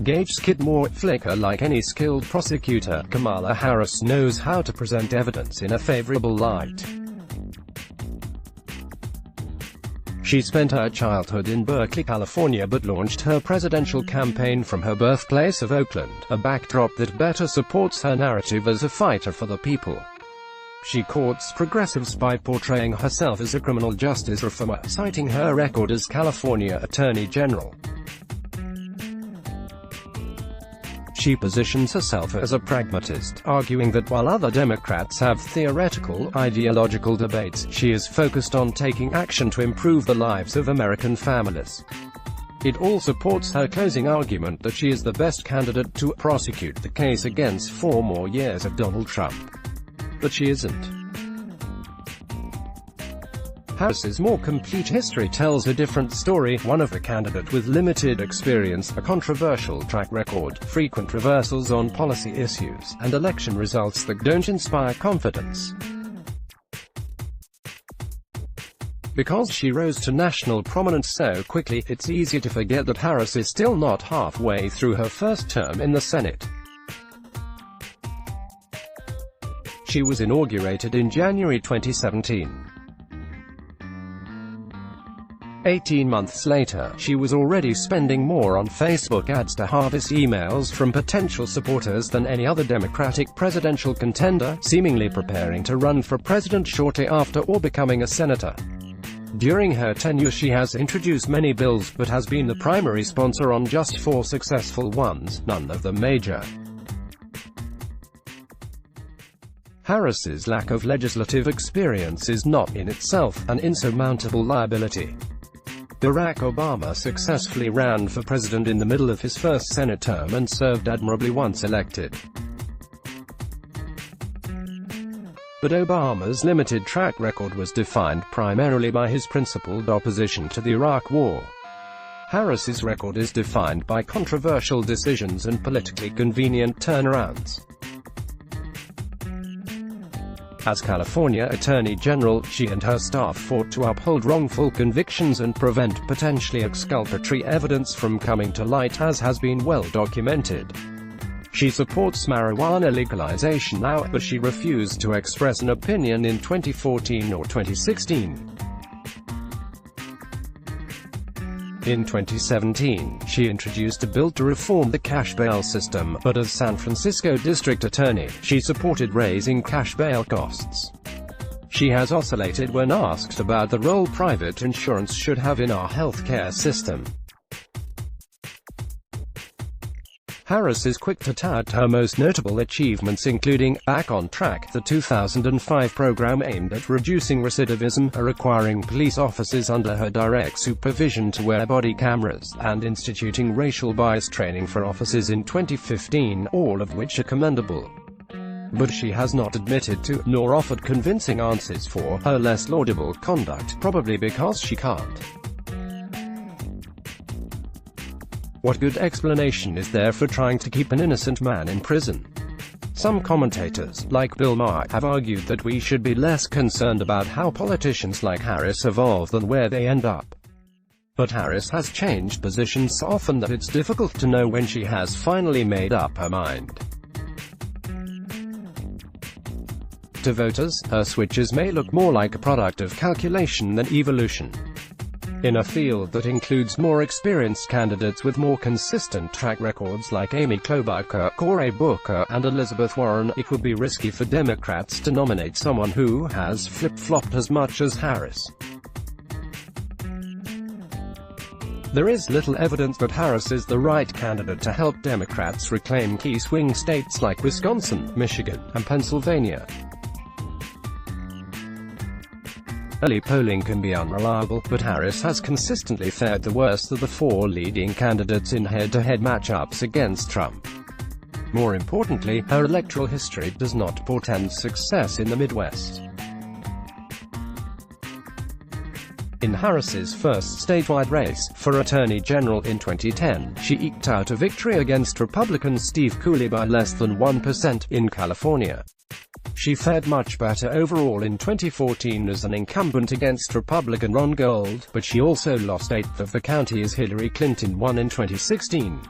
Gage Skidmore, Flickr Like any skilled prosecutor, Kamala Harris knows how to present evidence in a favorable light. She spent her childhood in Berkele, California but launched her presidential campaign from her birthplace of Oakland, a backdrop that better supports her narrative as a fighter for the people. She courts progressives by portraying herself as a criminal justice reformer, citing her record as California Attorney General. She positions herself as a pragmatist, arguing that while other Democrats have theoretical, ideological debates, she is focused on taking action to improve the lives of American families. It all supports her closing argument that she is the best candidate to prosecute the case against 4 more years of Donald Trump. But she isn't. Harris's more complete history tells a different story, one of a candidate with limited experience, a controversial track record, frequent reversals on policy issues, and election results that don't inspire confidence. Because she rose to national prominence so quickly, it's easy to forget that Harris is still not halfway through her first term in the Senate. She was inaugurated in January 2017. 18 months later, she was already spending more on Facebook ads to harvest emails from potential supporters than any other Democratic presidential contender, seemingly preparing to run for president shortly after or becoming a senator. During her tenure she has introduced many bills but has been the primary sponsor on just 4 successful ones, none of them major. Harris's lack of legislative experience is not in itself an insurmountable liability. Barack Obama successfully ran for president in the middle of his first Senate term and served admirably once elected. But Obama's limited track record was defined primarily by his principled opposition to the Iraq War. Harris's record is defined by controversial decisions and politically convenient turnarounds. As California Attorney General, she and her staff fought to uphold wrongful convictions and prevent potentially exculpatory evidence from coming to light, as has been well documented. She supports marijuana legalization now, but she refused to express an opinion in 2014 or 2016. In 2017, she introduced a bill to reform the cash bail system, but as San Francisco District Attorney, she supported raising cash bail costs. She has oscillated when asked about the role private insurance should have in our healthcare system. Harris is quick to tout her most notable achievements, including Back on Track, the 2005 program aimed at reducing recidivism, requiring police officers under her direct supervision to wear body cameras, and instituting racial bias training for officers in 2015, all of which are commendable. But she has not admitted to, nor offered convincing answers for, her less laudable conduct, probably because she can't. What good explanation is there for trying to keep an innocent man in prison? Some commentators, like Bill Maher, have argued that we should be less concerned about how politicians like Harris evolve than where they end up. But Harris has changed positions so often that it's difficult to know when she has finally made up her mind. To voters, her switches may look more like a product of calculation than evolution. In a field that includes more experienced candidates with more consistent track records like Amy Klobuchar, Cory Booker, and Elizabeth Warren, it would be risky for Democrats to nominate someone who has flip-flopped as much as Harris. There is little evidence that Harris is the right candidate to help Democrats reclaim key swing states like Wisconsin, Michigan, and Pennsylvania. Early polling can be unreliable, but Harris has consistently fared the worst of the 4 leading candidates in head-to-head matchups against Trump. More importantly, her electoral history does not portend success in the Midwest. In Harris's first statewide race, for Attorney General in 2010, she eked out a victory against Republican Steve Cooley by less than 1% in California. She fared much better overall in 2014 as an incumbent against Republican Ron Gold, but she also lost 8th of the county as Hillary Clinton won in 2016.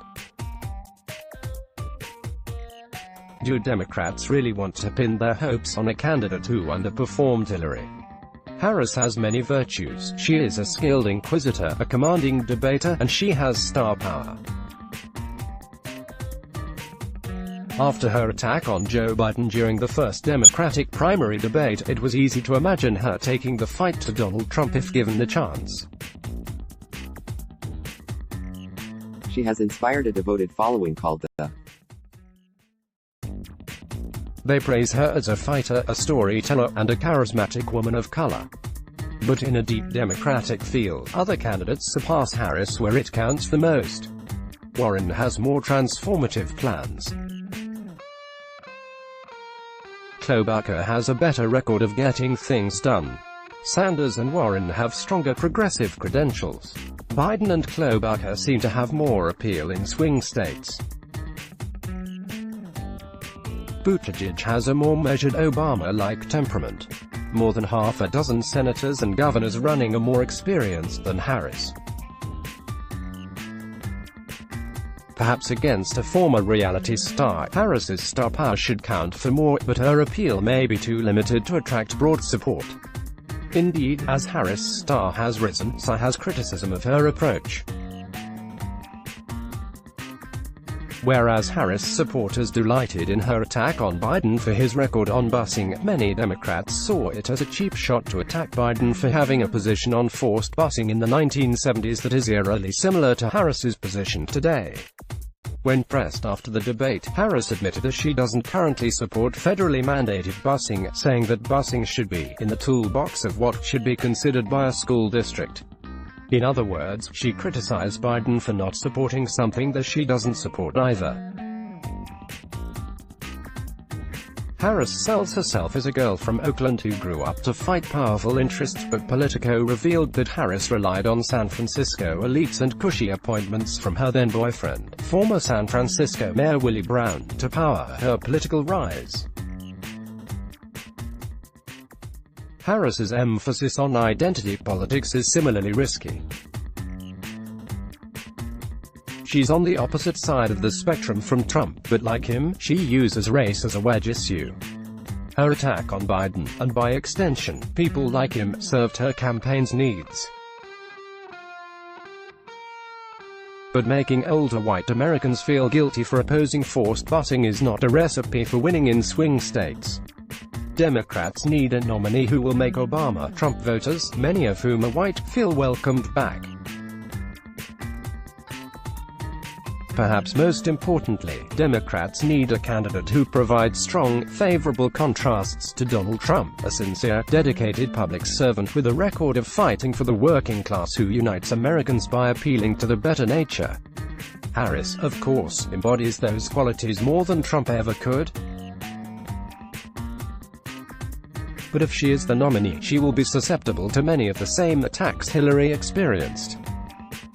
do Democrats really want to pin their hopes on a candidate who underperformed Hillary? Harris has many virtues. She is a skilled inquisitor, a commanding debater, and she has star power. After her attack on Joe Biden during the first Democratic primary debate, it was easy to imagine her taking the fight to Donald Trump if given the chance. She has inspired a devoted following called the. They praise her as a fighter, a storyteller, and a charismatic woman of color. But in a deep Democratic field, other candidates surpass Harris where it counts the most. Warren has more transformative plans. Klobuchar has a better record of getting things done. Sanders and Warren have stronger progressive credentials. Biden and Klobuchar seem to have more appeal in swing states. Buttigieg has a more measured Obama-like temperament. More than half a dozen senators and governors running are more experienced than Harris. Perhaps against a former reality star, Harris's star power should count for more, but her appeal may be too limited to attract broad support. Indeed, as Harris' star has risen, so has criticism of her approach. Whereas Harris supporters delighted in her attack on Biden for his record on busing, many Democrats saw it as a cheap shot to attack Biden for having a position on forced busing in the 1970s that is eerily similar to Harris's position today. When pressed after the debate, Harris admitted that she doesn't currently support federally mandated busing, saying that busing should be in the toolbox of what should be considered by a school district. In other words, she criticized Biden for not supporting something that she doesn't support either. Harris sells herself as a girl from Oakland who grew up to fight powerful interests, but Politico revealed that Harris relied on San Francisco elites and cushy appointments from her then-boyfriend, former San Francisco Mayor Willie Brown, to power her political rise. Harris's emphasis on identity politics is similarly risky. She's on the opposite side of the spectrum from Trump, but like him, she uses race as a wedge issue. Her attack on Biden, and by extension, people like him, served her campaign's needs. But making older white Americans feel guilty for opposing forced busing is not a recipe for winning in swing states. Democrats need a nominee who will make Obama-Trump voters, many of whom are white, feel welcomed back. Perhaps most importantly, Democrats need a candidate who provides strong, favorable contrasts to Donald Trump, a sincere, dedicated public servant with a record of fighting for the working class who unites Americans by appealing to the better nature. Harris, of course, embodies those qualities more than Trump ever could. But if she is the nominee, she will be susceptible to many of the same attacks Hillary experienced.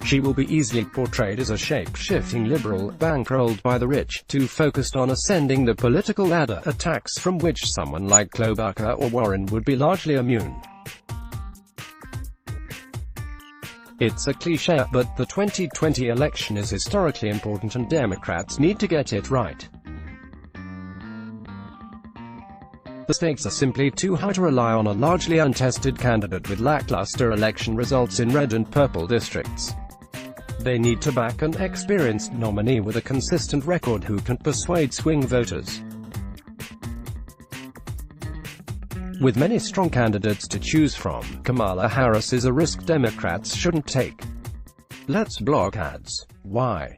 She will be easily portrayed as a shape-shifting liberal, bankrolled by the rich, too focused on ascending the political ladder, attacks from which someone like Klobuchar or Warren would be largely immune. It's a cliché, but the 2020 election is historically important and Democrats need to get it right. The stakes are simply too high to rely on a largely untested candidate with lackluster election results in red and purple districts. They need to back an experienced nominee with a consistent record who can persuade swing voters. With many strong candidates to choose from, Kamala Harris is a risk Democrats shouldn't take. Let's block ads. Why?